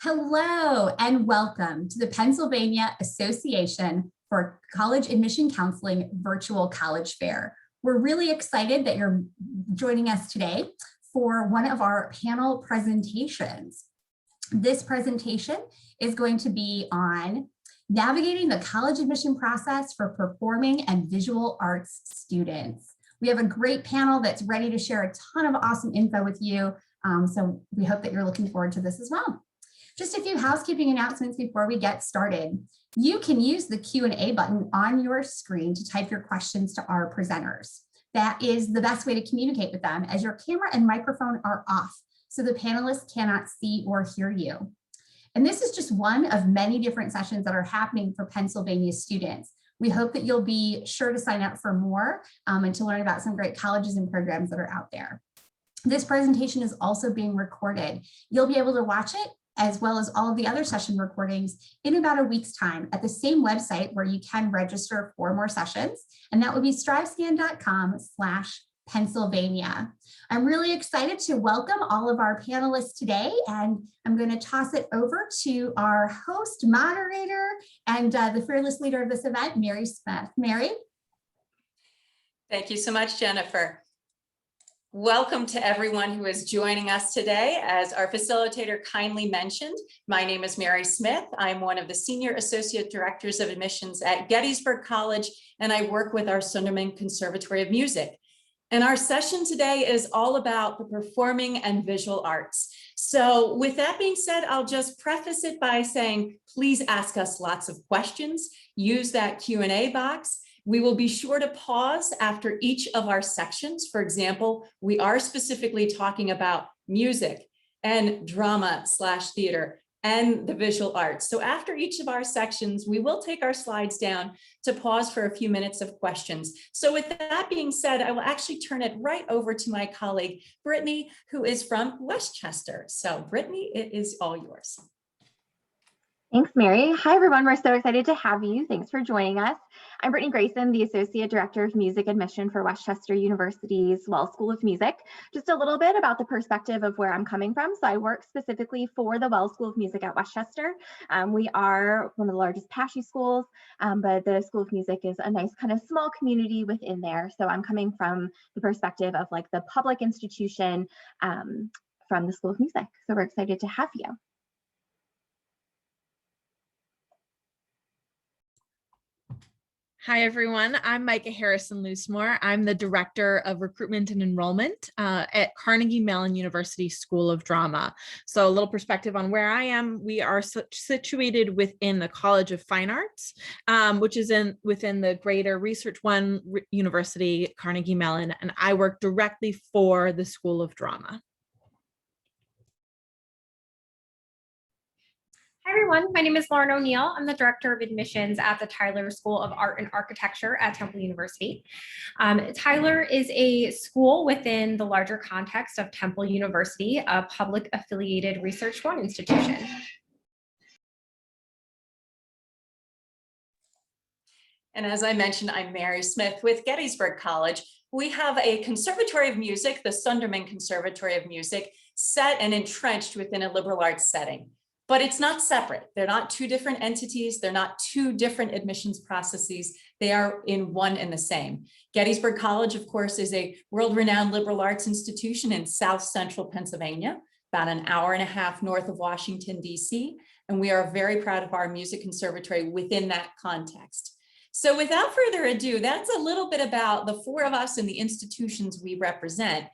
Hello and welcome to the Pennsylvania Association for College Admission Counseling Virtual College Fair. We're really excited that you're joining us today for one of our panel presentations. This presentation is going to be on navigating the college admission process for performing and visual arts students. We have a great panel that's ready to share a ton of awesome info with you. So we hope that you're looking forward to this as well. Just a few housekeeping announcements before we get started. You can use the Q&A button on your screen to type your questions to our presenters. That is the best way to communicate with them, as your camera and microphone are off, so the panelists cannot see or hear you. And this is just one of many different sessions that are happening for Pennsylvania students. We hope that you'll be sure to sign up for more and to learn about some great colleges and programs that are out there. This presentation is also being recorded. You'll be able to watch it as well as all of the other session recordings in about a week's time at the same website where you can register for more sessions. And that would be strivescan.com/Pennsylvania. I'm really excited to welcome all of our panelists today, and I'm going to toss it over to our host, moderator, and the fearless leader of this event, Mary Smith. Mary? Thank you so much, Jennifer. Welcome to everyone who is joining us today. As our facilitator kindly mentioned, my name is Mary Smith. I'm one of the Senior Associate Directors of Admissions at Gettysburg College, and I work with our Sunderman Conservatory of Music. And our session today is all about the performing and visual arts. So with that being said, I'll just preface it by saying, please ask us lots of questions. Use that Q&A box. We will be sure to pause after each of our sections. For example, we are specifically talking about music and drama/theater and the visual arts. So after each of our sections, we will take our slides down to pause for a few minutes of questions. So with that being said, I will actually turn it right over to my colleague, Brittany, who is from Westchester. So Brittany, it is all yours. Thanks, Mary. Hi, everyone. We're so excited to have you. Thanks for joining us. I'm Brittany Grayson, the Associate Director of Music Admission for Westchester University's Wells School of Music. Just a little bit about the perspective of where I'm coming from. So I work specifically for the Wells School of Music at Westchester. We are one of the largest PACAC schools, but the School of Music is a nice kind of small community within there. So I'm coming from the perspective of like the public institution from the School of Music. So we're excited to have you. Hi, everyone. I'm Micah Harrison-Loosemore. I'm the Director of Recruitment and Enrollment at Carnegie Mellon University School of Drama. So a little perspective on where I am. We are situated within the College of Fine Arts, which is within the greater Research One University, Carnegie Mellon, and I work directly for the School of Drama. Hi, everyone. My name is Lauren O'Neill. I'm the Director of Admissions at the Tyler School of Art and Architecture at Temple University. Tyler is a school within the larger context of Temple University, a public affiliated Research One institution. And as I mentioned, I'm Mary Smith with Gettysburg College. We have a Conservatory of Music, the Sunderman Conservatory of Music, set and entrenched within a liberal arts setting. But it's not separate. They're not two different entities. They're not two different admissions processes. They are in one and the same. Gettysburg College, of course, is a world-renowned liberal arts institution in South Central Pennsylvania, about an hour and a half north of Washington, D.C. And we are very proud of our music conservatory within that context. So without further ado, that's a little bit about the four of us and the institutions we represent.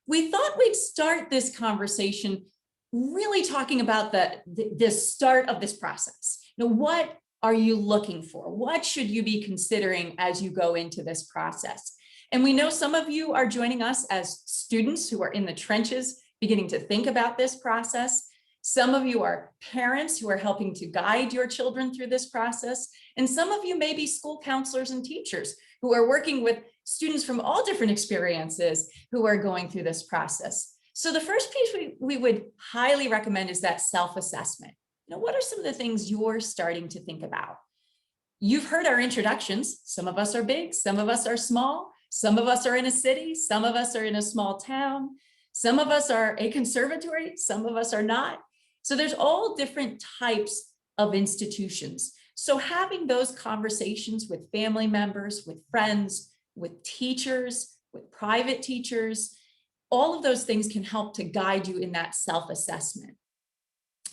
We thought we'd start this conversation really talking about the start of this process. You know, what are you looking for? What should you be considering as you go into this process? And we know some of you are joining us as students who are in the trenches, beginning to think about this process. Some of you are parents who are helping to guide your children through this process. And some of you may be school counselors and teachers who are working with students from all different experiences who are going through this process. So the first piece we would highly recommend is that self-assessment. You know, what are some of the things you're starting to think about? You've heard our introductions. Some of us are big, some of us are small, some of us are in a city, some of us are in a small town, some of us are a conservatory, some of us are not. So there's all different types of institutions. So having those conversations with family members, with friends, with teachers, with private teachers, all of those things can help to guide you in that self-assessment.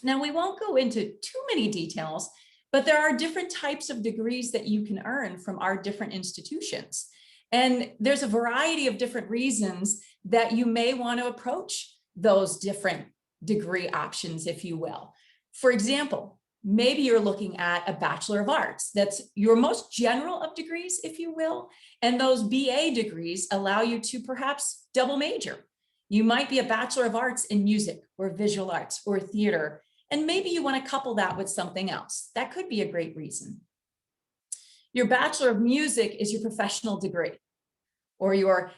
Now, we won't go into too many details, but there are different types of degrees that you can earn from our different institutions. And there's a variety of different reasons that you may want to approach those different degree options, if you will. For example, maybe you're looking at a Bachelor of Arts. That's your most general of degrees, if you will. And those BA degrees allow you to perhaps double major. You might be a Bachelor of Arts in music or visual arts or theater, and maybe you want to couple that with something else. That could be a great reason. Your Bachelor of Music is your professional degree, or your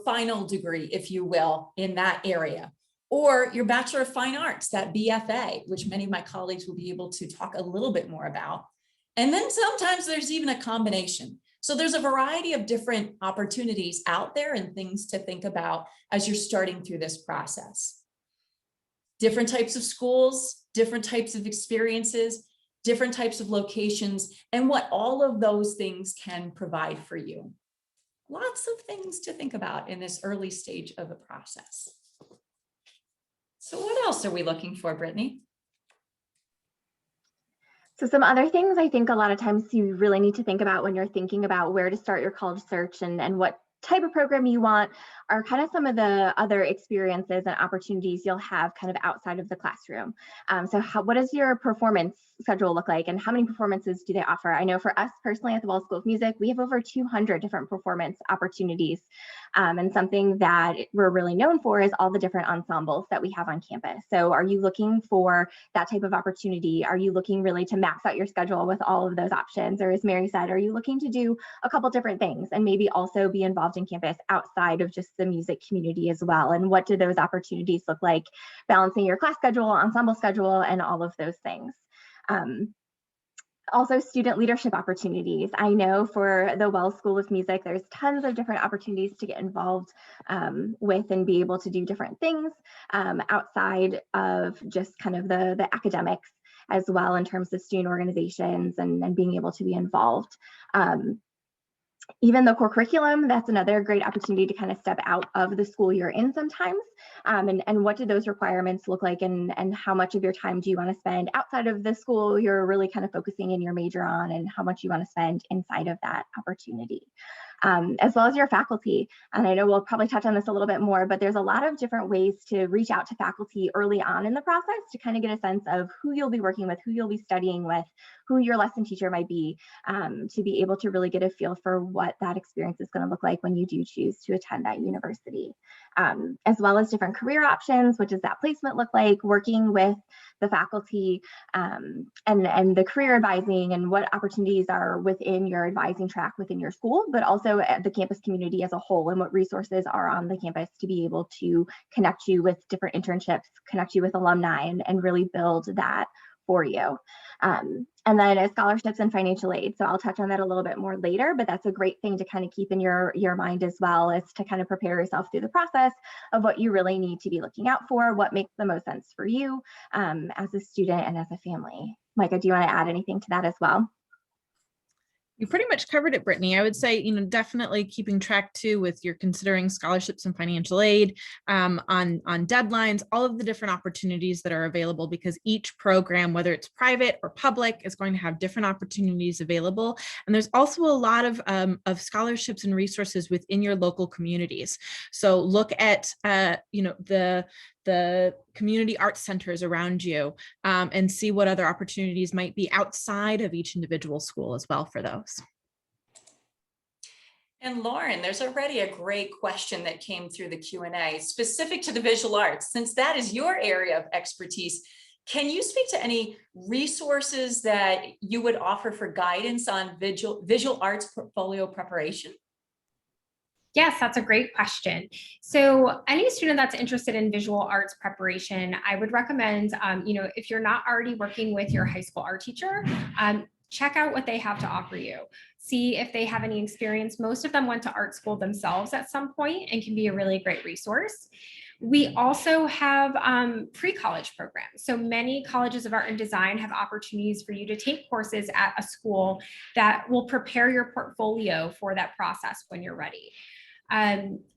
final degree, if you will, in that area. Or your Bachelor of Fine Arts, that BFA, which many of my colleagues will be able to talk a little bit more about. And then sometimes there's even a combination. So there's a variety of different opportunities out there and things to think about as you're starting through this process. Different types of schools, different types of experiences, different types of locations, and what all of those things can provide for you. Lots of things to think about in this early stage of the process. So what else are we looking for, Brittany? So some other things I think a lot of times you really need to think about when you're thinking about where to start your college search and what type of program you want are kind of some of the other experiences and opportunities you'll have kind of outside of the classroom. So what does your performance schedule look like, and how many performances do they offer? I know for us personally at the Wall School of Music, we have over 200 different performance opportunities. And something that we're really known for is all the different ensembles that we have on campus. So are you looking for that type of opportunity? Are you looking really to max out your schedule with all of those options? Or as Mary said, are you looking to do a couple different things and maybe also be involved in campus outside of just the music community as well? And what do those opportunities look like, balancing your class schedule, ensemble schedule, and all of those things? Also, student leadership opportunities. I know for the Wells School of Music, there's tons of different opportunities to get involved with and be able to do different things outside of just kind of the academics as well, in terms of student organizations and being able to be involved. Even the core curriculum, that's another great opportunity to kind of step out of the school you're in sometimes. And what do those requirements look like, and how much of your time do you want to spend outside of the school you're really kind of focusing in your major on, and how much you want to spend inside of that opportunity. As well as your faculty. And I know we'll probably touch on this a little bit more, but there's a lot of different ways to reach out to faculty early on in the process to kind of get a sense of who you'll be working with, who you'll be studying with, who your lesson teacher might be, to be able to really get a feel for what that experience is going to look like when you do choose to attend that university. As well as different career options. What does that placement look like? Working with the faculty and the career advising, and what opportunities are within your advising track within your school, but also at the campus community as a whole, and what resources are on the campus to be able to connect you with different internships, connect you with alumni, and really build that for you. And then scholarships and financial aid. So I'll touch on that a little bit more later, but that's a great thing to kind of keep in your mind as well, as to kind of prepare yourself through the process of what you really need to be looking out for, what makes the most sense for you as a student and as a family. Micah, do you want to add anything to that as well? You pretty much covered it, Brittany. I would say, definitely keeping track too with your considering scholarships and financial aid on deadlines, all of the different opportunities that are available, because each program, whether it's private or public, is going to have different opportunities available. And there's also a lot of scholarships and resources within your local communities. So look at, the community arts centers around you and see what other opportunities might be outside of each individual school as well for those. And Lauren, there's already a great question that came through the Q&A specific to the visual arts. Since that is your area of expertise, can you speak to any resources that you would offer for guidance on visual arts portfolio preparation? Yes, that's a great question. So any student that's interested in visual arts preparation, I would recommend, if you're not already working with your high school art teacher, check out what they have to offer you. See if they have any experience. Most of them went to art school themselves at some point and can be a really great resource. We also have pre-college programs. So many colleges of art and design have opportunities for you to take courses at a school that will prepare your portfolio for that process when you're ready.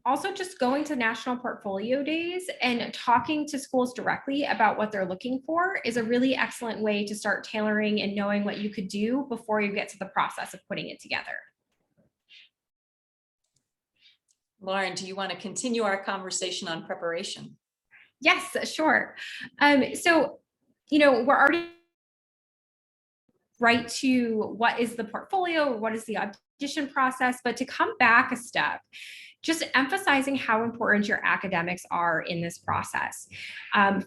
Also, just going to national portfolio days and talking to schools directly about what they're looking for is a really excellent way to start tailoring and knowing what you could do before you get to the process of putting it together. Lauren, do you want to continue our conversation on preparation? Yes, sure. So, we're already right to what is the portfolio, what is the audition process, but to come back a step, just emphasizing how important your academics are in this process.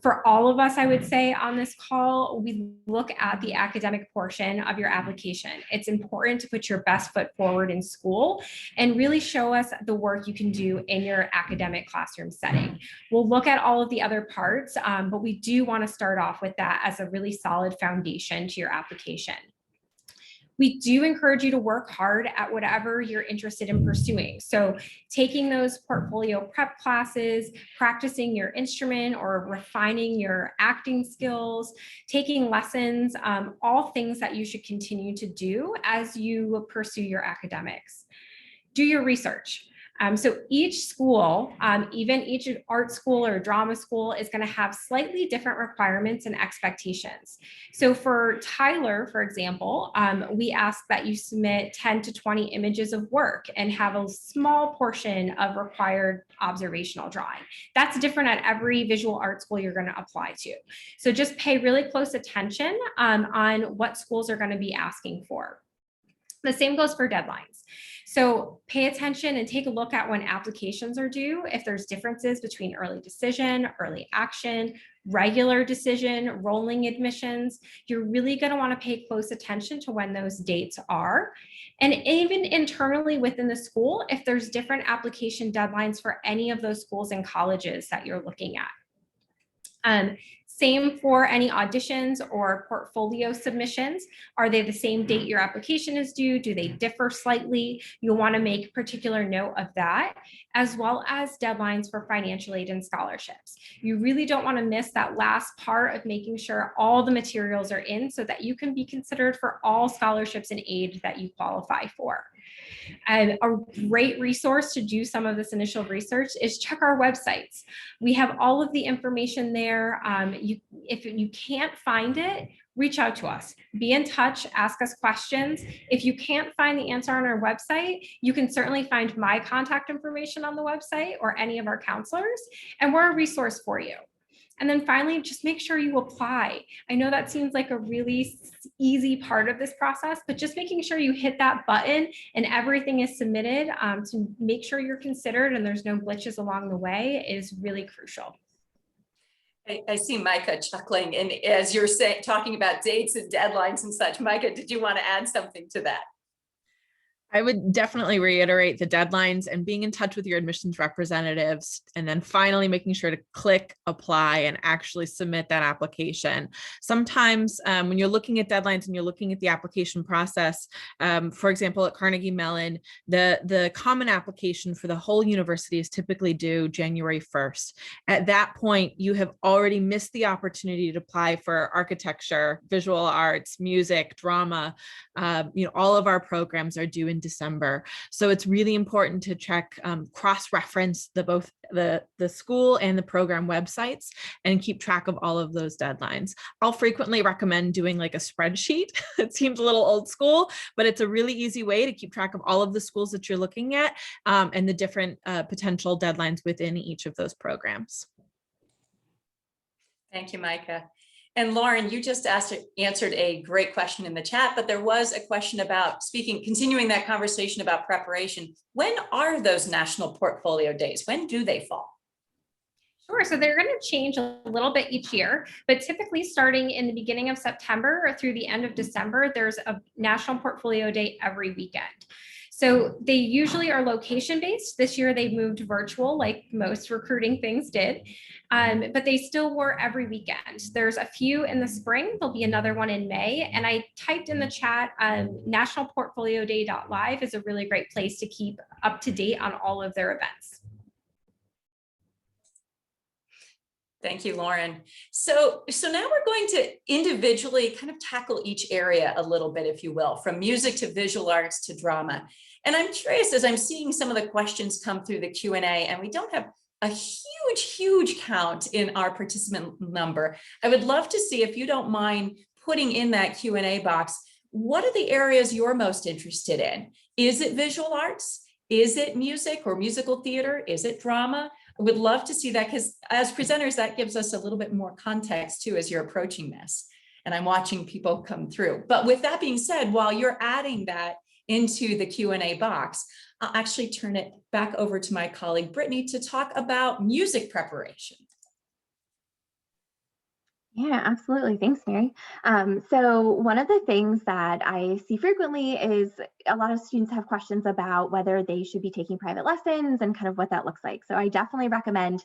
For all of us, I would say on this call, we look at the academic portion of your application. It's important to put your best foot forward in school and really show us the work you can do in your academic classroom setting. We'll look at all of the other parts, but we do want to start off with that as a really solid foundation to your application. We do encourage you to work hard at whatever you're interested in pursuing. So taking those portfolio prep classes, practicing your instrument or refining your acting skills, taking lessons, all things that you should continue to do as you pursue your academics. Do your research. So each school, even each art school or drama school, is going to have slightly different requirements and expectations. So for Tyler, for example, we ask that you submit 10 to 20 images of work and have a small portion of required observational drawing. That's different at every visual art school you're going to apply to. So just pay really close attention on what schools are going to be asking for. The same goes for deadlines. So pay attention and take a look at when applications are due. If there's differences between early decision, early action, regular decision, rolling admissions, you're really going to want to pay close attention to when those dates are. And even internally within the school, if there's different application deadlines for any of those schools and colleges that you're looking at. Same for any auditions or portfolio submissions. Are they the same date your application is due? Do they differ slightly? You'll want to make particular note of that, as well as deadlines for financial aid and scholarships. You really don't want to miss that last part of making sure all the materials are in so that you can be considered for all scholarships and aid that you qualify for. And a great resource to do some of this initial research is check our websites. We have all of the information there. If you can't find it, reach out to us. Be in touch, ask us questions. If you can't find the answer on our website, you can certainly find my contact information on the website or any of our counselors, and we're a resource for you. And then finally, just make sure you apply. I know that seems like a really easy part of this process, but just making sure you hit that button and everything is submitted to make sure you're considered and there's no glitches along the way is really crucial. I see Micah chuckling, and as you're talking about dates and deadlines and such, Micah, did you want to add something to that? I would definitely reiterate the deadlines and being in touch with your admissions representatives, and then finally making sure to click apply and actually submit that application. Sometimes when you're looking at deadlines and you're looking at the application process, for example, at Carnegie Mellon, the common application for the whole university is typically due January 1st. At that point, you have already missed the opportunity to apply for architecture, visual arts, music, drama. All of our programs are due in December. So it's really important to check, cross-reference both the school and the program websites and keep track of all of those deadlines. I'll frequently recommend doing like a spreadsheet. It seems a little old school, but it's a really easy way to keep track of all of the schools that you're looking at and the different potential deadlines within each of those programs. Thank you, Micah. And Lauren, you just answered a great question in the chat, but there was a question about continuing that conversation about preparation. When are those national portfolio days? When do they fall? Sure, so they're going to change a little bit each year, but typically starting in the beginning of September or through the end of December, there's a national portfolio day every weekend. So they usually are location-based. This year they moved virtual like most recruiting things did, but they still were every weekend. There's a few in the spring. There'll be another one in May. And I typed in the chat, nationalportfolioday.live is a really great place to keep up to date on all of their events. Thank you, Lauren. So now we're going to individually kind of tackle each area a little bit, if you will, from music to visual arts to drama. And I'm curious, as I'm seeing some of the questions come through the Q&A, and we don't have a huge count in our participant number, I would love to see, if you don't mind putting in that Q&A box, what are the areas you're most interested in? Is it visual arts? Is it music or musical theater? Is it drama? I would love to see that, because as presenters, that gives us a little bit more context too as you're approaching this. And I'm watching people come through. But with that being said, while you're adding that into the Q&A box, I'll actually turn it back over to my colleague Brittany to talk about music preparation. Yeah, absolutely. Thanks, Mary. So one of the things that I see frequently is a lot of students have questions about whether they should be taking private lessons and kind of what that looks like. So I definitely recommend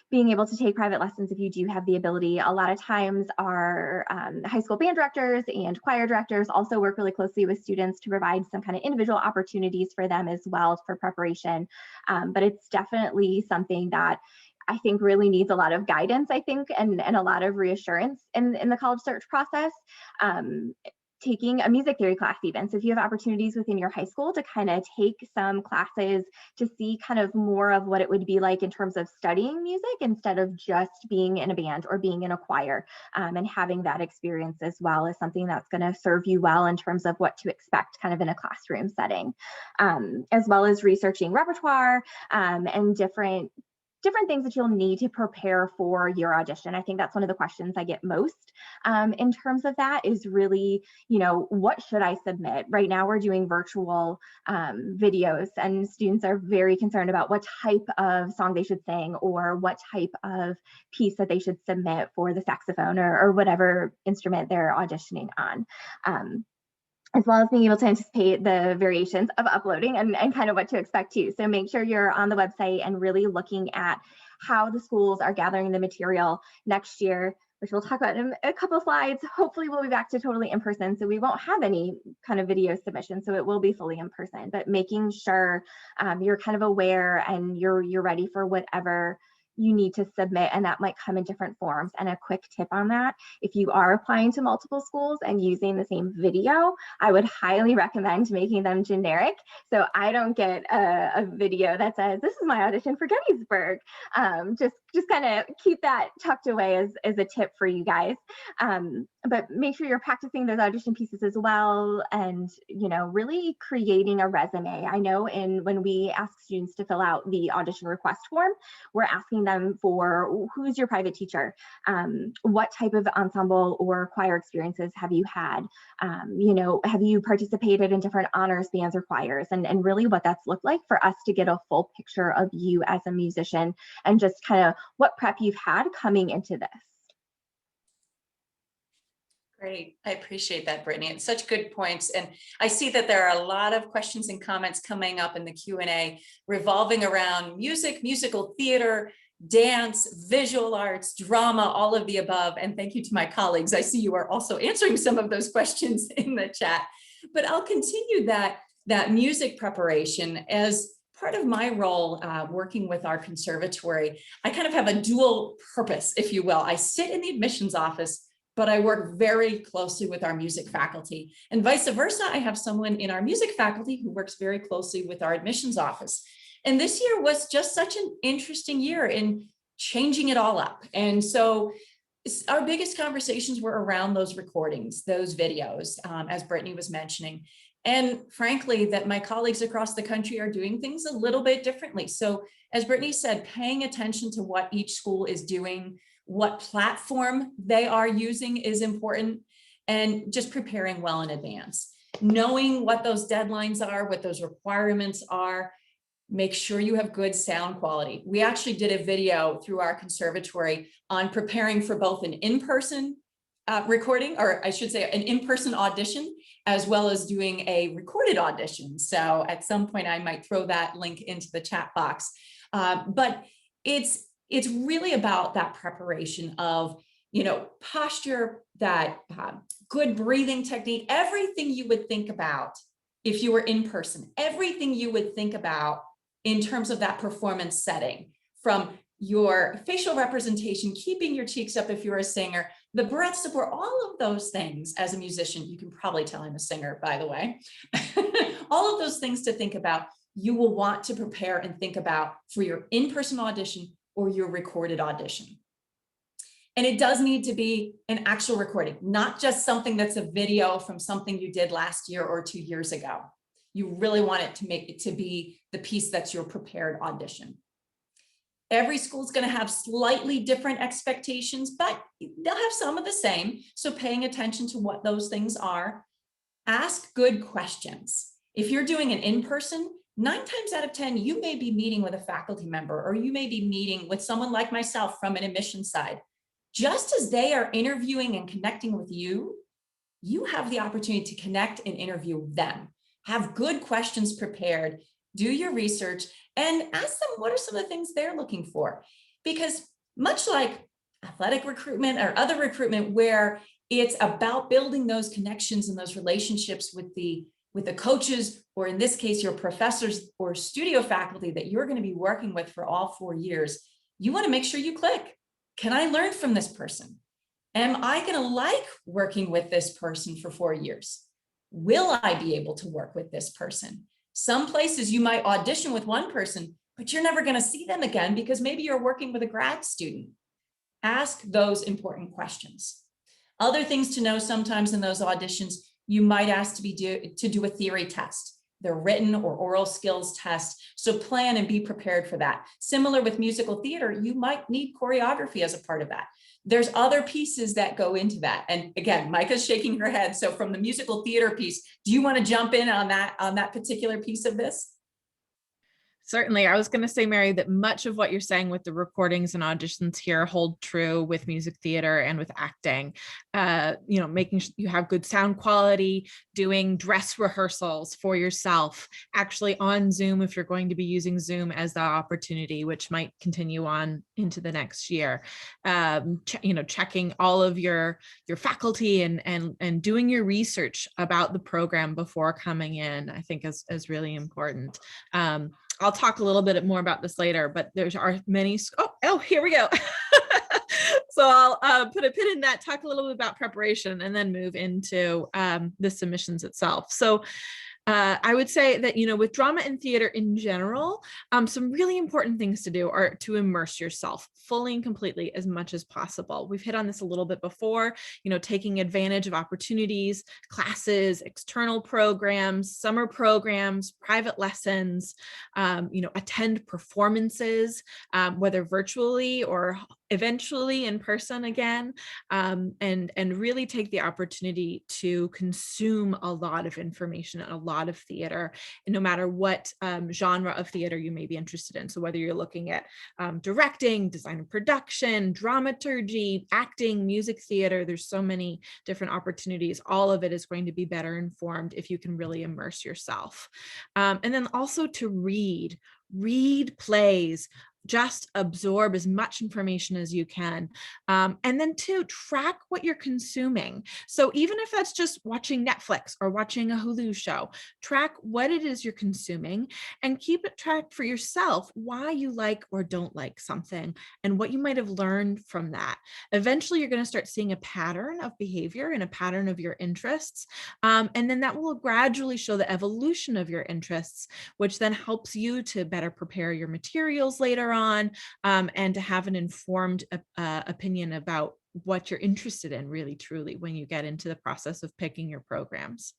being able to take private lessons if you do have the ability. A lot of times our high school band directors and choir directors also work really closely with students to provide some kind of individual opportunities for them as well for preparation. But it's definitely something that I think really needs a lot of guidance, I think, and a lot of reassurance in the college search process. Taking a music theory class even. So if you have opportunities within your high school to kind of take some classes to see kind of more of what it would be like in terms of studying music instead of just being in a band or being in a choir, and having that experience as well is something that's going to serve you well in terms of what to expect kind of in a classroom setting, as well as researching repertoire and different things that you'll need to prepare for your audition. I think that's one of the questions I get most in terms of that is really, what should I submit? Right now we're doing virtual videos, and students are very concerned about what type of song they should sing or what type of piece that they should submit for the saxophone or whatever instrument they're auditioning on. As well as being able to anticipate the variations of uploading and kind of what to expect too. So make sure you're on the website and really looking at how the schools are gathering the material next year, which we'll talk about in a couple slides. Hopefully we'll be back to totally in person, so we won't have any kind of video submission, so it will be fully in person, but making sure you're kind of aware and you're ready for whatever you need to submit, and that might come in different forms. And a quick tip on that, if you are applying to multiple schools and using the same video, I would highly recommend making them generic. So I don't get a video that says, this is my audition for Gettysburg. Just kind of keep that tucked away as a tip for you guys. But make sure you're practicing those audition pieces as well, and really creating a resume. I know when we ask students to fill out the audition request form, we're asking them for who's your private teacher, what type of ensemble or choir experiences have you had, have you participated in different honors bands or choirs, and really what that's looked like for us to get a full picture of you as a musician and just kind of what prep you've had coming into this. Great. I appreciate that, Brittany. It's such good points. And I see that there are a lot of questions and comments coming up in the Q&A revolving around music, musical theater, dance, visual arts, drama, all of the above. And thank you to my colleagues. I see you are also answering some of those questions in the chat. But I'll continue that music preparation as part of my role working with our conservatory. I kind of have a dual purpose, if you will. I sit in the admissions office, but I work very closely with our music faculty, and vice versa. I have someone in our music faculty who works very closely with our admissions office. And this year was just such an interesting year in changing it all up. And so our biggest conversations were around those recordings, those videos, as Brittany was mentioning. And frankly, that my colleagues across the country are doing things a little bit differently. So as Brittany said, paying attention to what each school is doing, what platform they are using is important, and just preparing well in advance. Knowing what those deadlines are, what those requirements are, make sure you have good sound quality. We actually did a video through our conservatory on preparing for both an in-person recording, or I should say an in-person audition, as well as doing a recorded audition. So at some point I might throw that link into the chat box. But it's really about that preparation of, posture, that good breathing technique, everything you would think about if you were in person, everything you would think about in terms of that performance setting, from your facial representation, keeping your cheeks up if you're a singer, the breath support, all of those things as a musician. You can probably tell I'm a singer, by the way. All of those things to think about, you will want to prepare and think about for your in-person audition or your recorded audition. And it does need to be an actual recording, not just something that's a video from something you did last year or 2 years ago. You really want it to make it to be the piece that's your prepared audition. Every school is going to have slightly different expectations, but they'll have some of the same. So paying attention to what those things are. Ask good questions. If you're doing an in-person, 9 times out of 10, you may be meeting with a faculty member, or you may be meeting with someone like myself from an admissions side. Just as they are interviewing and connecting with you, you have the opportunity to connect and interview them. Have good questions prepared, do your research, and ask them what are some of the things they're looking for. Because much like athletic recruitment or other recruitment, where it's about building those connections and those relationships with the coaches, or in this case, your professors or studio faculty that you're going to be working with for all 4 years, you want to make sure you click. Can I learn from this person? Am I going to like working with this person for 4 years? Will I be able to work with this person? Some places you might audition with one person, but you're never going to see them again because maybe you're working with a grad student. Ask those important questions. Other things to know sometimes in those auditions, you might ask to do a theory test. They're written or oral skills tests. So plan and be prepared for that. Similar with musical theater, you might need choreography as a part of that. There's other pieces that go into that. And again, Micah's shaking her head. So from the musical theater piece, do you want to jump in on that particular piece of this? Certainly. I was going to say, Mary, that much of what you're saying with the recordings and auditions here hold true with music theater and with acting. Making sure you have good sound quality, doing dress rehearsals for yourself, actually on Zoom if you're going to be using Zoom as the opportunity, which might continue on into the next year. Checking all of your faculty and doing your research about the program before coming in, I think is really important. I'll talk a little bit more about this later, but there are many. Oh, here we go. So I'll put a pin in that, talk a little bit about preparation, and then move into the submissions itself. So I would say that, with drama and theater in general, some really important things to do are to immerse yourself fully and completely as much as possible. We've hit on this a little bit before, taking advantage of opportunities, classes, external programs, summer programs, private lessons, attend performances, whether virtually or eventually in person again, and really take the opportunity to consume a lot of information and a lot of theater, and no matter what genre of theater you may be interested in. So whether you're looking at directing, design and production, dramaturgy, acting, music theater, there's so many different opportunities. All of it is going to be better informed if you can really immerse yourself. And then also to read plays, just absorb as much information as you can. And then to track what you're consuming. So even if that's just watching Netflix or watching a Hulu show, track what it is you're consuming and keep it tracked for yourself, why you like or don't like something and what you might have learned from that. Eventually, you're going to start seeing a pattern of behavior and a pattern of your interests. And then that will gradually show the evolution of your interests, which then helps you to better prepare your materials later on, and to have an informed opinion about what you're interested in really truly when you get into the process of picking your programs.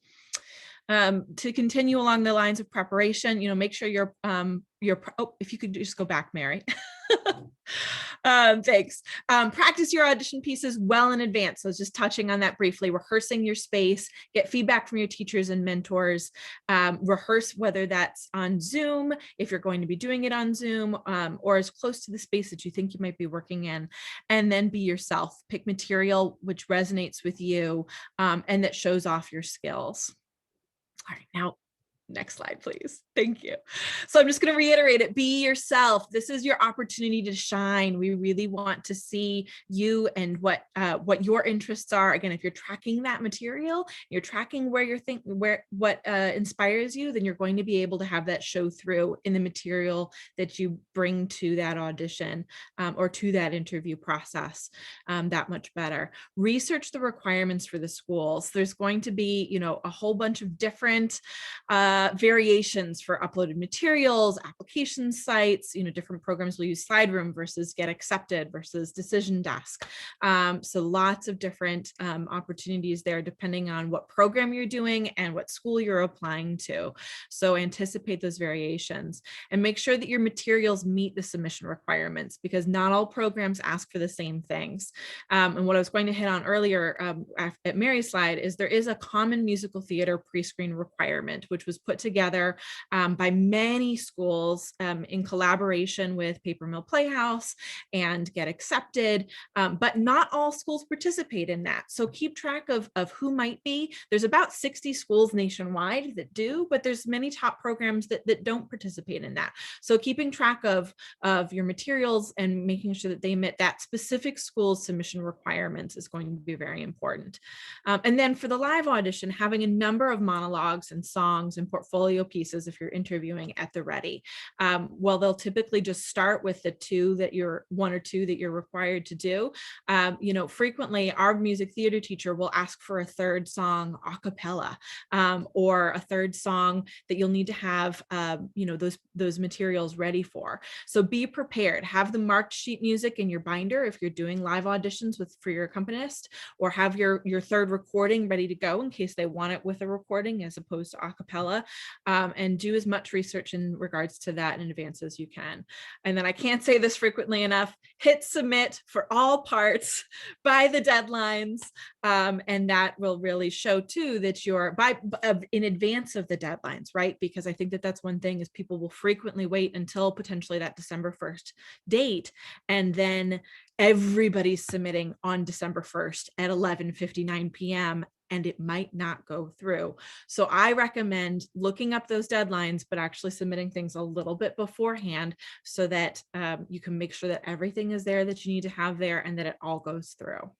To continue along the lines of preparation, make sure if you could just go back, Mary. Thanks. Practice your audition pieces well in advance. So just touching on that briefly, rehearsing your space, get feedback from your teachers and mentors, rehearse whether that's on Zoom, if you're going to be doing it on Zoom, or as close to the space that you think you might be working in, and then be yourself. Pick material which resonates with you, and that shows off your skills. All right, now Next slide, please. Thank you. So I'm just going to reiterate it. Be yourself. This is your opportunity to shine. We really want to see you and what your interests are. Again, if you're tracking that material, you're tracking what inspires you, then you're going to be able to have that show through in the material that you bring to that audition or to that interview process that much better. Research the requirements for the schools. There's going to be, a whole bunch of different variations for uploaded materials, application sites, different programs will use Slide Room versus Get Accepted versus Decision Desk. So lots of different opportunities there depending on what program you're doing and what school you're applying to. So anticipate those variations and make sure that your materials meet the submission requirements, because not all programs ask for the same things. And what I was going to hit on earlier at Mary's slide is there is a common musical theater pre-screen requirement, which was put together by many schools in collaboration with Paper Mill Playhouse and Get Accepted, but not all schools participate in that. So keep track of who might be. There's about 60 schools nationwide that do, but there's many top programs that don't participate in that. So keeping track of your materials and making sure that they meet that specific school's submission requirements is going to be very important. And then for the live audition, having a number of monologues and songs and portfolio pieces if you're interviewing at the ready. Well, they'll typically just start with the one or two that you're required to do. Frequently our music theater teacher will ask for a third song a cappella, or a third song that you'll need to have those materials ready for. So be prepared. Have the marked sheet music in your binder if you're doing live auditions for your accompanist, or have your third recording ready to go in case they want it with a recording as opposed to a cappella, and do as much research in regards to that in advance as you can. And then I can't say this frequently enough, hit submit for all parts by the deadlines, and that will really show too that you're in advance of the deadlines, right? Because I think that's one thing is people will frequently wait until potentially that December 1st date, and then everybody's submitting on December 1st at 11:59 p.m. and it might not go through. So I recommend looking up those deadlines, but actually submitting things a little bit beforehand so that you can make sure that everything is there that you need to have there and that it all goes through.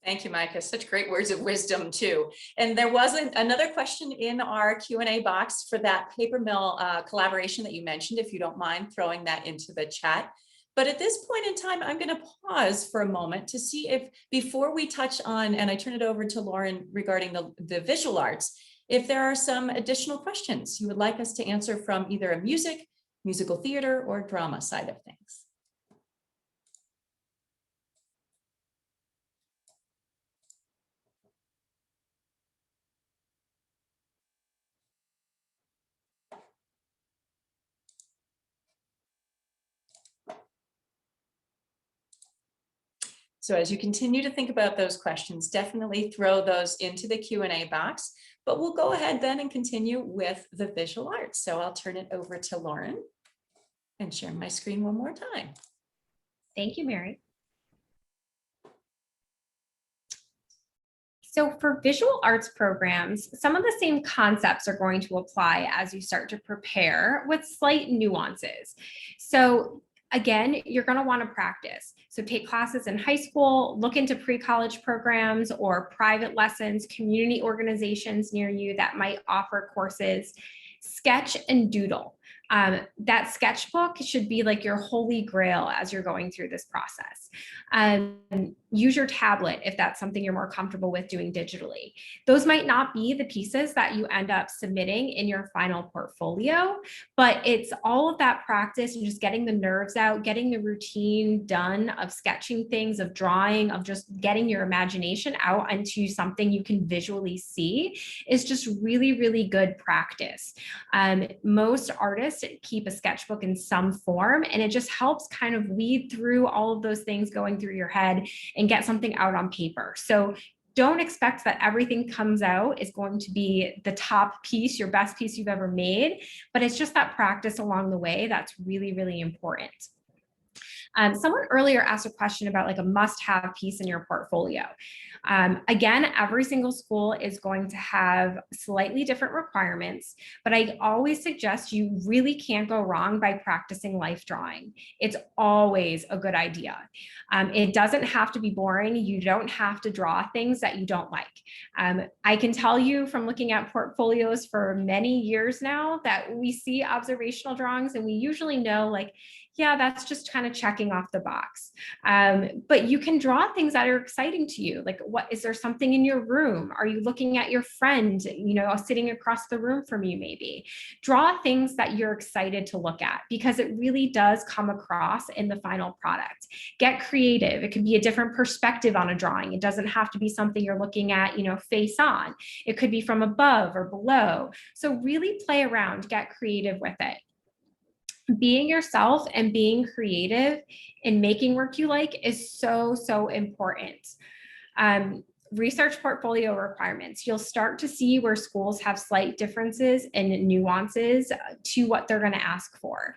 Thank you, Micah. Such great words of wisdom too. And there was another question in our Q&A box for that Paper Mill collaboration that you mentioned, if you don't mind throwing that into the chat. But at this point in time, I'm going to pause for a moment to see if, before we touch on, and I turn it over to Lauren regarding the visual arts, if there are some additional questions you would like us to answer from either a musical theater or drama side of things. So as you continue to think about those questions, definitely throw those into the Q&A box, but we'll go ahead then and continue with the visual arts. So I'll turn it over to Lauren and share my screen one more time. Thank you, Mary. So for visual arts programs, some of the same concepts are going to apply as you start to prepare with slight nuances. So again, you're going to want to practice. So take classes in high school, look into pre-college programs or private lessons, community organizations near you that might offer courses, sketch and doodle. That sketchbook should be like your holy grail as you're going through this process. Use your tablet if that's something you're more comfortable with doing digitally. Those might not be the pieces that you end up submitting in your final portfolio, but it's all of that practice and just getting the nerves out, getting the routine done of sketching things, of drawing, of just getting your imagination out into something you can visually see is just really, really good practice. Most artists keep a sketchbook in some form, and it just helps kind of weed through all of those things going through your head and get something out on paper. So don't expect that everything comes out is going to be the top piece, your best piece you've ever made, but it's just that practice along the way that's really, really important. Someone earlier asked a question about like a must-have piece in your portfolio. Again, every single school is going to have slightly different requirements, but I always suggest you really can't go wrong by practicing life drawing. It's always a good idea. It doesn't have to be boring. You don't have to draw things that you don't like. I can tell you from looking at portfolios for many years now that we see observational drawings and we usually know like, yeah, that's just kind of checking off the box. But you can draw things that are exciting to you. Like, what is there something in your room? Are you looking at your friend, sitting across the room from you maybe? Draw things that you're excited to look at because it really does come across in the final product. Get creative. It can be a different perspective on a drawing. It doesn't have to be something you're looking at, face on. It could be from above or below. So really play around, get creative with it. Being yourself and being creative and making work you like is so, so important. Research portfolio requirements. You'll start to see where schools have slight differences and nuances to what they're going to ask for.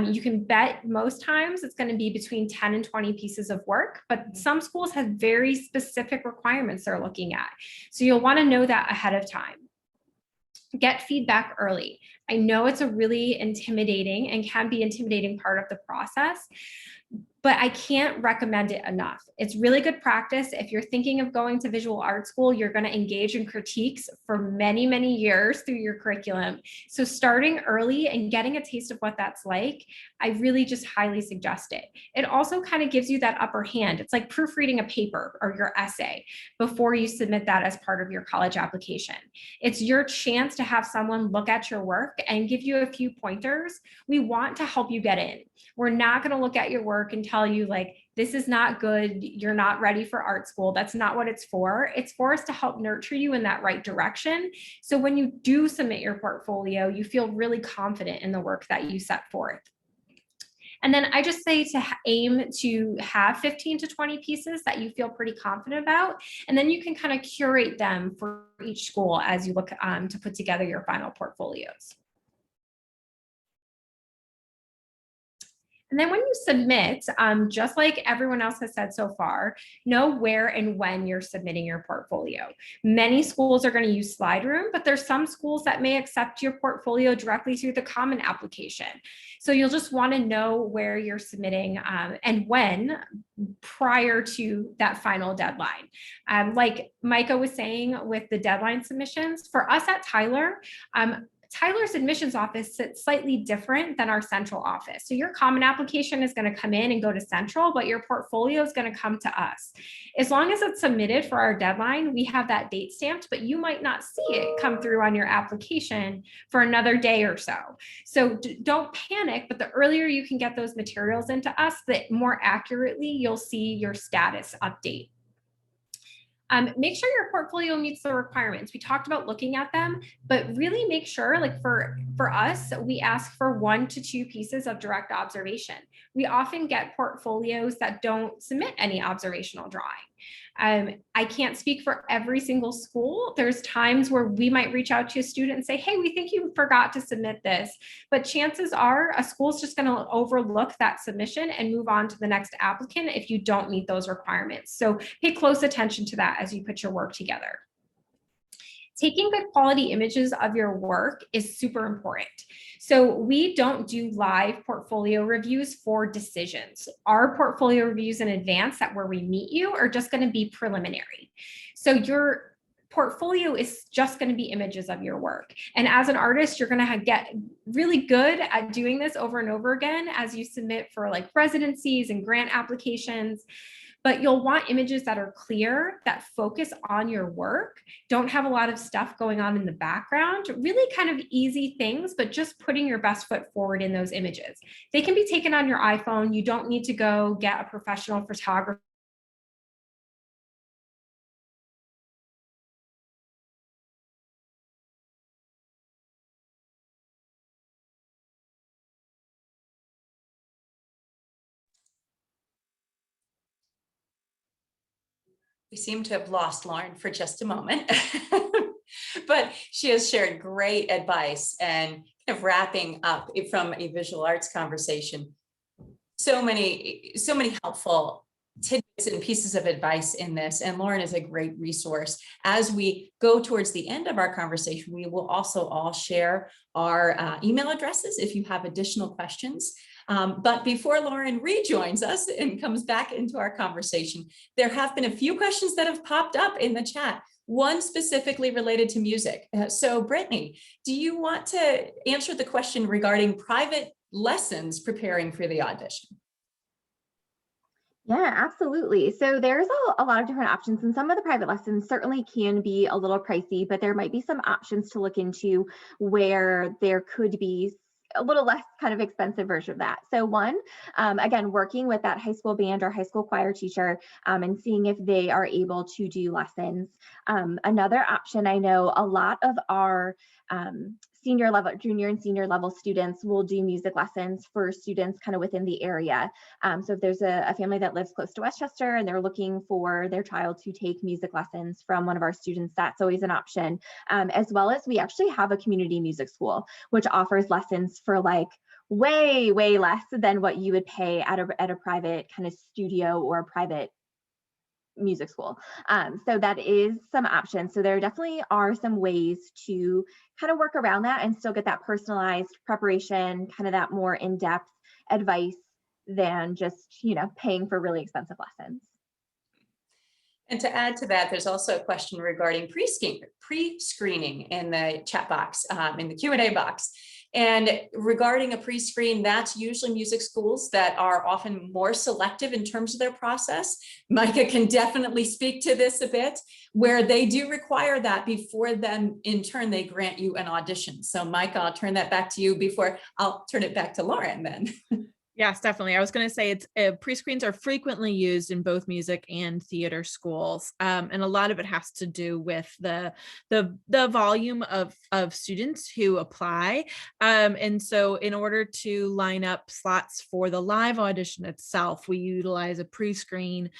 You can bet most times it's going to be between 10 and 20 pieces of work, but some schools have very specific requirements they're looking at. So you'll want to know that ahead of time. Get feedback early. I know it's a really intimidating and can be intimidating part of the process, but I can't recommend it enough. It's really good practice. If you're thinking of going to visual art school, you're going to engage in critiques for many, many years through your curriculum. So starting early and getting a taste of what that's like, I really just highly suggest it. It also kind of gives you that upper hand. It's like proofreading a paper or your essay before you submit that as part of your college application. It's your chance to have someone look at your work and give you a few pointers. We want to help you get in. We're not going to look at your work and tell you like, this is not good, you're not ready for art school. That's not what it's for. It's for us to help nurture you in that right direction. So when you do submit your portfolio, you feel really confident in the work that you set forth. And then I just say to aim to have 15 to 20 pieces that you feel pretty confident about. And then you can kind of curate them for each school as you look to put together your final portfolios. And then when you submit, just like everyone else has said so far, know where and when you're submitting your portfolio. Many schools are going to use SlideRoom, but there's some schools that may accept your portfolio directly through the Common application. So you'll just want to know where you're submitting and when prior to that final deadline. Like Micah was saying with the deadline submissions, for us at Tyler, Tyler's admissions office sits slightly different than our central office. So your common application is going to come in and go to central, but your portfolio is going to come to us. As long as it's submitted for our deadline, we have that date stamped, but you might not see it come through on your application for another day or so. So don't panic, but the earlier you can get those materials into us, the more accurately you'll see your status update. Make sure your portfolio meets the requirements. We talked about looking at them, but really make sure, like for us, we ask for 1 to 2 pieces of direct observation. We often get portfolios that don't submit any observational drawing. I can't speak for every single school. There's times where we might reach out to a student and say, hey, we think you forgot to submit this, but chances are a school's just going to overlook that submission and move on to the next applicant if you don't meet those requirements. So pay close attention to that as you put your work together. Taking good quality images of your work is super important. So we don't do live portfolio reviews for decisions. Our portfolio reviews in advance that where we meet you are just going to be preliminary. So your portfolio is just going to be images of your work. And as an artist, you're going to get really good at doing this over and over again as you submit for like residencies and grant applications. But you'll want images that are clear, that focus on your work, don't have a lot of stuff going on in the background, really kind of easy things, but just putting your best foot forward in those images. They can be taken on your iPhone. You don't need to go get a professional photographer. We seem to have lost Lauren for just a moment, but she has shared great advice and kind of wrapping up from a visual arts conversation. so many helpful tidbits and pieces of advice in this, and Lauren is a great resource. As we go towards the end of our conversation, we will also all share our email addresses if you have additional questions. But before Lauren rejoins us and comes back into our conversation, there have been a few questions that have popped up in the chat, one specifically related to music. So Brittany, do you want to answer the question regarding private lessons preparing for the audition? Yeah, absolutely. So there's a lot of different options, and some of the private lessons certainly can be a little pricey, but there might be some options to look into where there could be a little less kind of expensive version of that. So one, again, working with that high school band or high school choir teacher and seeing if they are able to do lessons. Another option, I know a lot of our junior and senior level students will do music lessons for students kind of within the area. So if there's a family that lives close to Westchester and they're looking for their child to take music lessons from one of our students, that's always an option. As well as we actually have a community music school, which offers lessons for like way less than what you would pay at a private kind of studio or private music school. So that is some options. So there definitely are some ways to kind of work around that and still get that personalized preparation, kind of that more in-depth advice than just, paying for really expensive lessons. And to add to that, there's also a question regarding pre-screening in the chat box, in the Q&A box. And regarding a pre-screen, that's usually music schools that are often more selective in terms of their process. Micah can definitely speak to this a bit, where they do require that before then in turn they grant you an audition. So Micah, I'll turn that back to you before I'll turn it back to Lauren then. Yes, definitely. I was going to say pre-screens are frequently used in both music and theater schools. And a lot of it has to do with the volume of students who apply. And so in order to line up slots for the live audition itself, we utilize a pre-screen,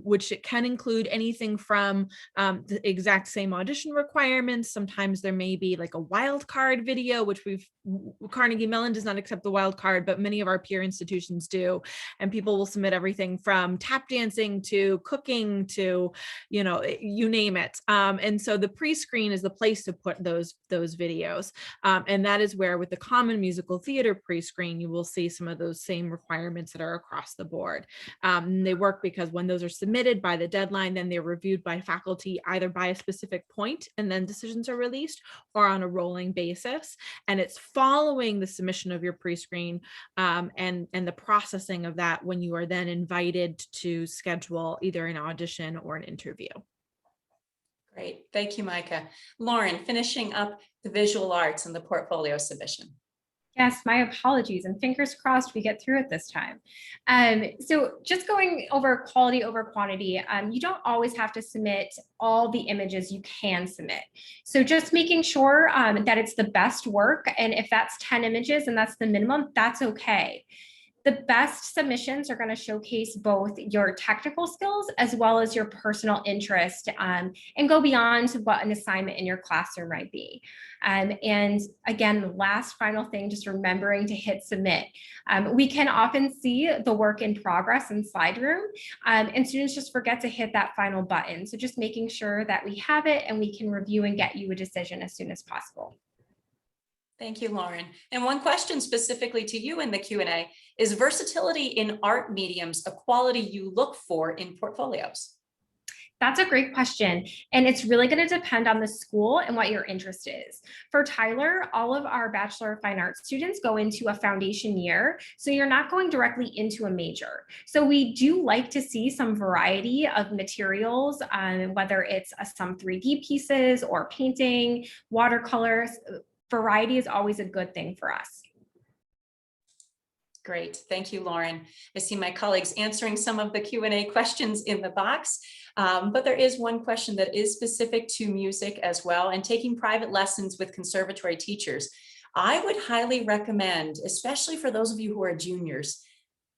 which it can include anything from the exact same audition requirements. Sometimes there may be like a wild card video, which Carnegie Mellon does not accept the wild card, but many of our peer institutions do, and people will submit everything from tap dancing to cooking to, you name it. And so the pre-screen is the place to put those videos. And that is where with the common musical theater pre-screen, you will see some of those same requirements that are across the board. They work because when those are submitted by the deadline, then they're reviewed by faculty either by a specific point and then decisions are released, or on a rolling basis. And it's following the submission of your pre-screen and the processing of that when you are then invited to schedule either an audition or an interview. Great, thank you, Micah. Lauren, finishing up the visual arts and the portfolio submission. Yes, my apologies, and fingers crossed we get through it this time. So just going over quality over quantity, you don't always have to submit all the images you can submit. So just making sure that it's the best work, and if that's 10 images and that's the minimum, that's okay. The best submissions are going to showcase both your technical skills as well as your personal interest and go beyond what an assignment in your classroom might be. And again, the last final thing, just remembering to hit submit. We can often see the work in progress in slide room, and students just forget to hit that final button. So just making sure that we have it and we can review and get you a decision as soon as possible. Thank you, Lauren. And one question specifically to you in the Q&A is versatility in art mediums a quality you look for in portfolios? That's a great question. And it's really going to depend on the school and what your interest is. For Tyler, all of our Bachelor of Fine Arts students go into a foundation year. So you're not going directly into a major. So we do like to see some variety of materials, whether it's some 3D pieces or painting, watercolors. Variety is always a good thing for us. Great, thank you, Lauren. I see my colleagues answering some of the Q&A questions in the box, but there is one question that is specific to music as well, and taking private lessons with conservatory teachers. I would highly recommend, especially for those of you who are juniors,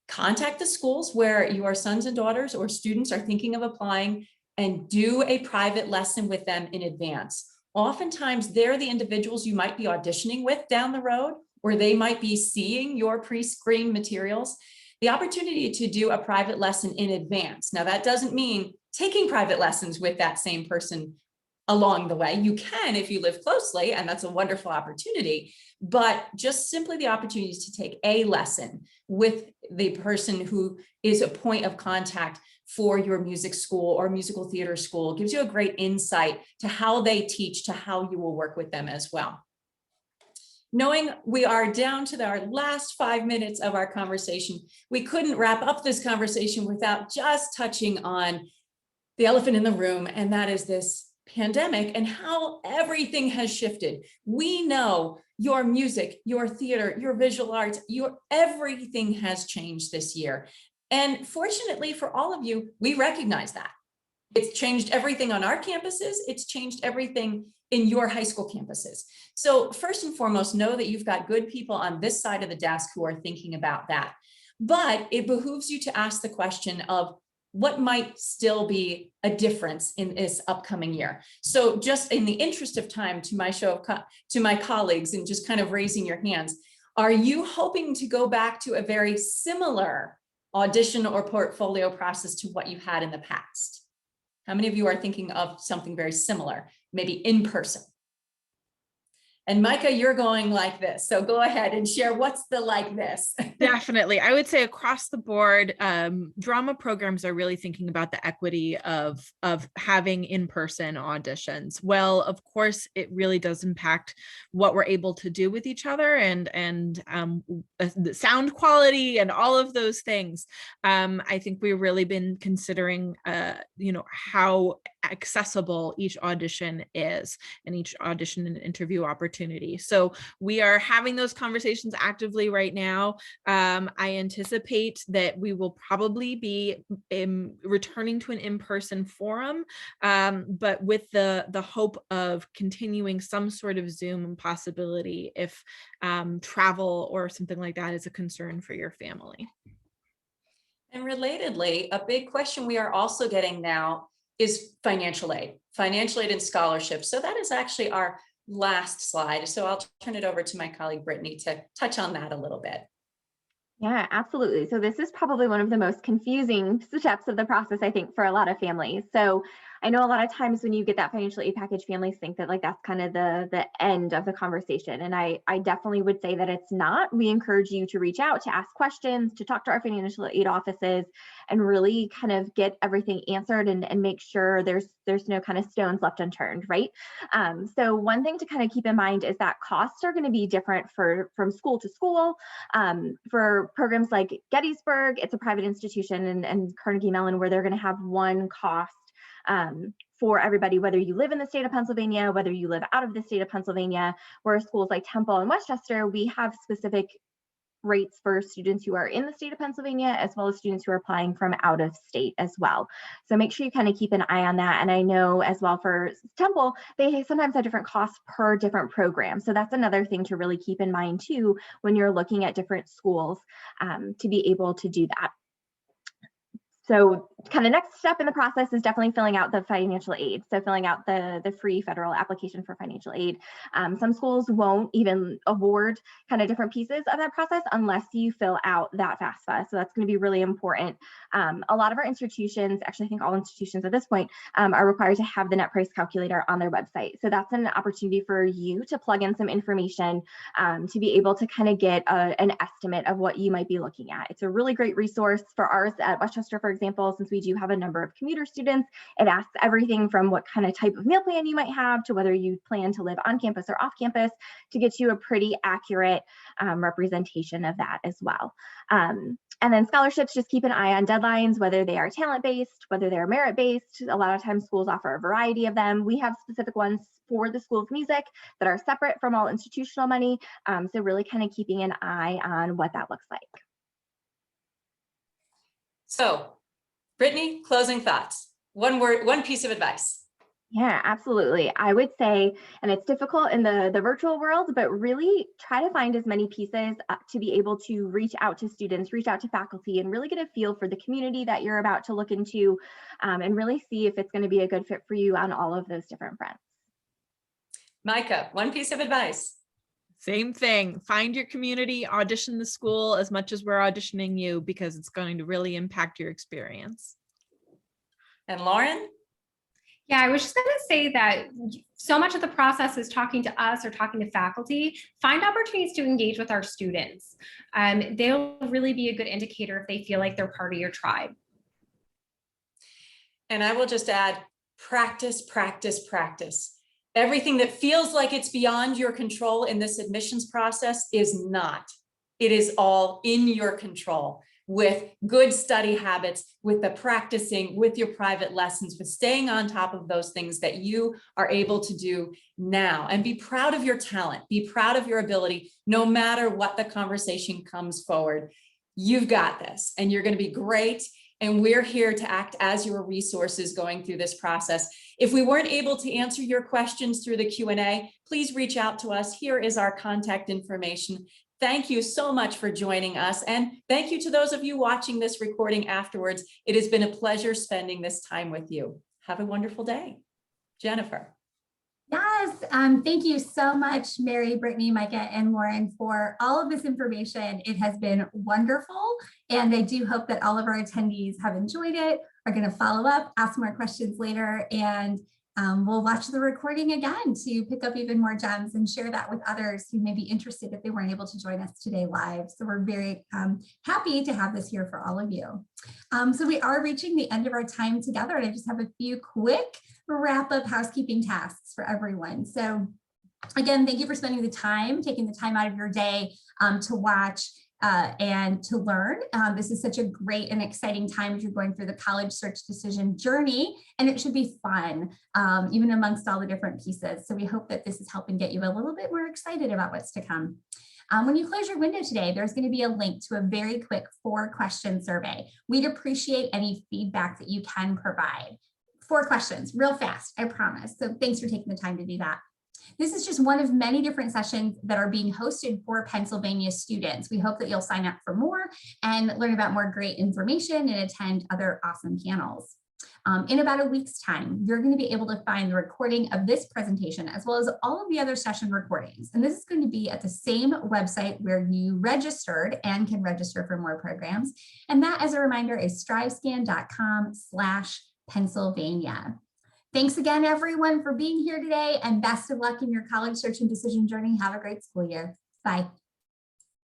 contact the schools where your sons and daughters or students are thinking of applying and do a private lesson with them in advance. Oftentimes, they're the individuals you might be auditioning with down the road, or they might be seeing your pre-screen materials. the opportunity to do a private lesson in advance. Now, that doesn't mean taking private lessons with that same person along the way. You can if you live closely, and that's a wonderful opportunity, but just simply the opportunity to take a lesson with the person who is a point of contact for your music school or musical theater school gives you a great insight to how they teach, to how you will work with them as well. Knowing we are down to our last 5 minutes of our conversation, we couldn't wrap up this conversation without just touching on the elephant in the room, and that is this pandemic and how everything has shifted. We know your music, your theater, your visual arts, everything has changed this year. And fortunately for all of you, we recognize that. It's changed everything on our campuses. It's changed everything in your high school campuses. So first and foremost, know that you've got good people on this side of the desk who are thinking about that. But it behooves you to ask the question of what might still be a difference in this upcoming year. So just in the interest of time, to my colleagues and just kind of raising your hands, are you hoping to go back to a very similar audition or portfolio process to what you had in the past? How many of you are thinking of something very similar, maybe in person? And Micah, you're going like this. So go ahead and share what's the like this. Definitely. I would say across the board, drama programs are really thinking about the equity of having in-person auditions. Well, of course, it really does impact what we're able to do with each other and the sound quality and all of those things. I think we've really been considering, how accessible each audition is and each audition and interview opportunity. So we are having those conversations actively right now. I anticipate that we will probably be returning to an in-person forum, but with the hope of continuing some sort of Zoom possibility if travel or something like that is a concern for your family. And relatedly, a big question we are also getting now is financial aid and scholarships. So that is actually our last slide. So I'll turn it over to my colleague, Brittany, to touch on that a little bit. Yeah, absolutely. So this is probably one of the most confusing steps of the process, I think, for a lot of families. So I know a lot of times when you get that financial aid package, families think that that's kind of the end of the conversation. And I definitely would say that it's not. We encourage you to reach out, to ask questions, to talk to our financial aid offices, and really kind of get everything answered and make sure there's no kind of stones left unturned, right? So one thing to kind of keep in mind is that costs are going to be different from school to school. For programs like Gettysburg, it's a private institution, and Carnegie Mellon, where they're going to have one cost for everybody, whether you live in the state of Pennsylvania, whether you live out of the state of Pennsylvania. Whereas schools like Temple and Westchester, we have specific rates for students who are in the state of Pennsylvania, as well as students who are applying from out of state as well. So make sure you kind of keep an eye on that. And I know as well for Temple, they sometimes have different costs per different program. So that's another thing to really keep in mind too, when you're looking at different schools, to be able to do that. So kind of next step in the process is definitely filling out the financial aid. So filling out the free federal application for financial aid. Some schools won't even award kind of different pieces of that process unless you fill out that FAFSA. So that's going to be really important. A lot of our institutions, actually I think all institutions at this point, are required to have the net price calculator on their website. So that's an opportunity for you to plug in some information to be able to kind of get an estimate of what you might be looking at. It's a really great resource for ours at Westchester, for example, since we do have a number of commuter students. It asks everything from what kind of type of meal plan you might have to whether you plan to live on campus or off campus to get you a pretty accurate representation of that as well. And then scholarships, just keep an eye on deadlines, whether they are talent-based, whether they're merit-based. A lot of times schools offer a variety of them. We have specific ones for the School of Music that are separate from all institutional money. So really kind of keeping an eye on what that looks like. So Brittany, closing thoughts. One word, one piece of advice. Yeah, absolutely. I would say, and it's difficult in the virtual world, but really try to find as many pieces to be able to reach out to students, reach out to faculty, and really get a feel for the community that you're about to look into, and really see if it's going to be a good fit for you on all of those different fronts. Micah, one piece of advice. Same thing. Find your community, audition the school as much as we're auditioning you, because it's going to really impact your experience. And Lauren? Yeah, I was just going to say that so much of the process is talking to us or talking to faculty. Find opportunities to engage with our students. They'll really be a good indicator if they feel like they're part of your tribe. And I will just add, practice, practice, practice. Everything that feels like it's beyond your control in this admissions process is not. It is all in your control, with good study habits, with the practicing, with your private lessons, with staying on top of those things that you are able to do now. And be proud of your talent, be proud of your ability, no matter what the conversation comes forward. You've got this, and you're going to be great. And we're here to act as your resources going through this process. If we weren't able to answer your questions through the Q&A, please reach out to us. Here is our contact information. Thank you so much for joining us. And thank you to those of you watching this recording afterwards. It has been a pleasure spending this time with you. Have a wonderful day. Jennifer. Yes, thank you so much, Mary, Brittany, Micah, and Lauren, for all of this information. It has been wonderful, and I do hope that all of our attendees have enjoyed it, are going to follow up, ask more questions later, and we'll watch the recording again to pick up even more gems and share that with others who may be interested if they weren't able to join us today live. So we're very happy to have this here for all of you. So we are reaching the end of our time together, and I just have a few quick wrap-up housekeeping tasks for everyone. So again, thank you for spending the time, taking the time out of your day to watch and to learn. This is such a great and exciting time as you're going through the college search decision journey, and it should be fun, even amongst all the different pieces. So we hope that this is helping get you a little bit more excited about what's to come. When you close your window today, there's going to be a link to a very quick 4-question survey. We'd appreciate any feedback that you can provide. 4 questions, real fast, I promise. So thanks for taking the time to do that. This is just one of many different sessions that are being hosted for Pennsylvania students. We hope that you'll sign up for more and learn about more great information and attend other awesome panels. In about a week's time, you're going to be able to find the recording of this presentation as well as all of the other session recordings. And this is going to be at the same website where you registered and can register for more programs. And that, as a reminder, is strivescan.com/Pennsylvania. Thanks again, everyone, for being here today, and best of luck in your college search and decision journey. Have a great school year. Bye.